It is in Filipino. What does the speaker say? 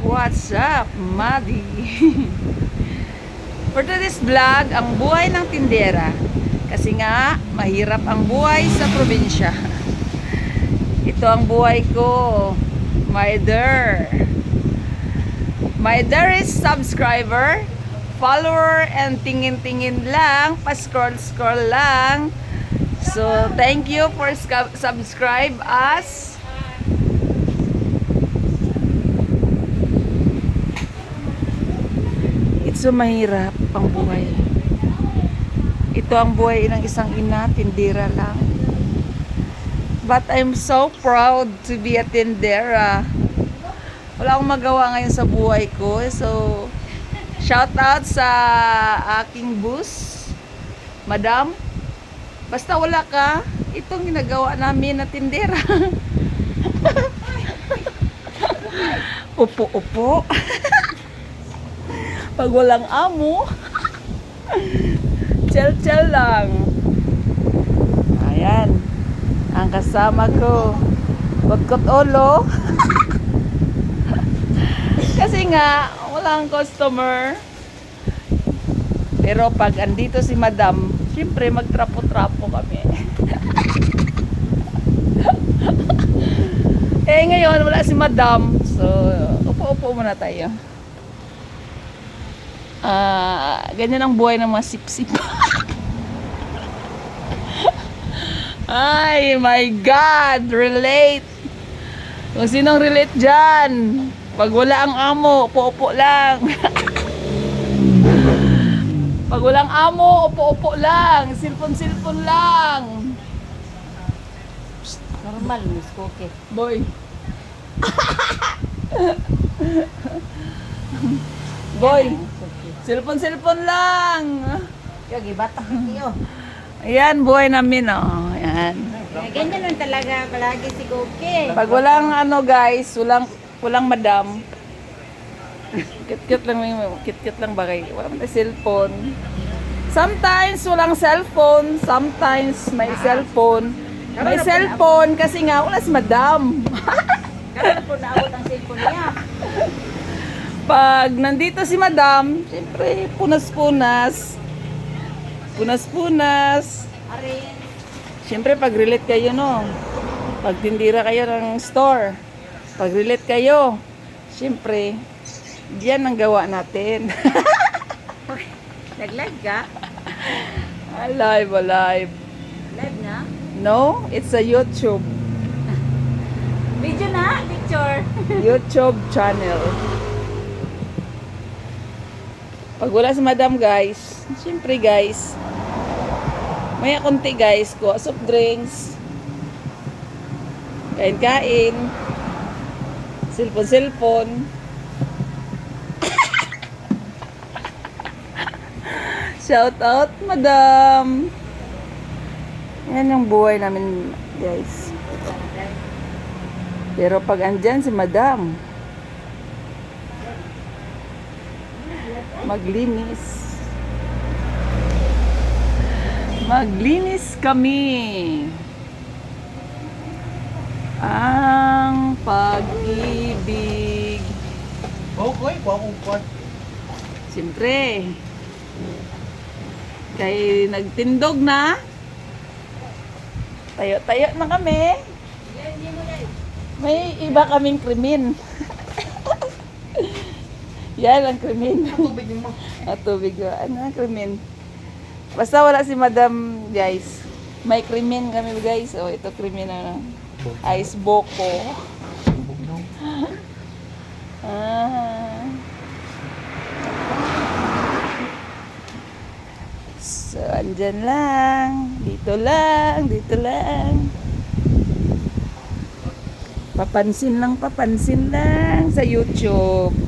What's up, Maddie? For today's vlog, ang buhay ng tindera. Kasi nga, mahirap ang buhay sa probinsya. Ito ang buhay ko. My dearest subscriber, follower, and tingin-tingin lang, pa-scroll-scroll lang. So, thank you for subscribe us. So mahirap ang buhay. Ito ang buhay ng isang ina, tindera lang. But I'm so proud to be a tindera. Wala akong magawa ngayon sa buhay ko. So, shout out sa aking boss, Madam. Basta wala ka, itong ginagawa namin na tindera. Upo-upo. Pag walang amo, chill lang. Ayan, ang kasama ko, Kotkot Olo. Kasi nga, walang customer. Pero pag andito si Madam, siyempre magtrapo-trapo kami. Ngayon, wala si Madam. So, upo-upo muna tayo. Ganyan ang buhay ng mga sip-sip. Ay, my God! Relate! Kung sinong relate dyan, pag wala ang amo, upo-upo lang. Pag walang amo, upo-upo lang. Silpon-silpon lang. Psst, normal, Miss Cookie. Boy. Boy. Silpon-silpon lang. Yogi, batang kitiyo. Ayan, buhay namin, oh. Ayan. Ganyan lang talaga palagi si Cookie. Pag walang guys, walang Madam. Kit-kit lang bagay. Walang cellphone. Sometimes walang cellphone, sometimes may cellphone. May cellphone kasi nga wala si Madam. Karoon po naabot ang cellphone niya. Pag nandito si Madam, siyempre punas-punas. Punas-punas. Arin. Siyempre pag relate kayo, no. Pag tindira kayo ng store, pag relate kayo, siyempre diyan ang gawa natin. Nag-live ka? Alive. Live na? No, it's a YouTube. Video na? Picture? YouTube channel. Pag wala si Madam guys, siyempre guys, maya konti guys, kuha soft drinks, kain, cellphone. Shout out Madam. Yan yung buhay namin guys. Pero pag andyan si Madam, maglinis kami. Ang pag-ibig. Okay, kuha. Siyempre, kay nagtindog na, tayo na kami. May iba kaming krimen. Yan ang krimen. Tubig mo. Tubig. Ano ang krimen? Basta wala si Madam, guys. May krimen kami, guys. Oh, ito krimen na ice boko. So, andyan lang. Dito lang. Papansin lang sa YouTube.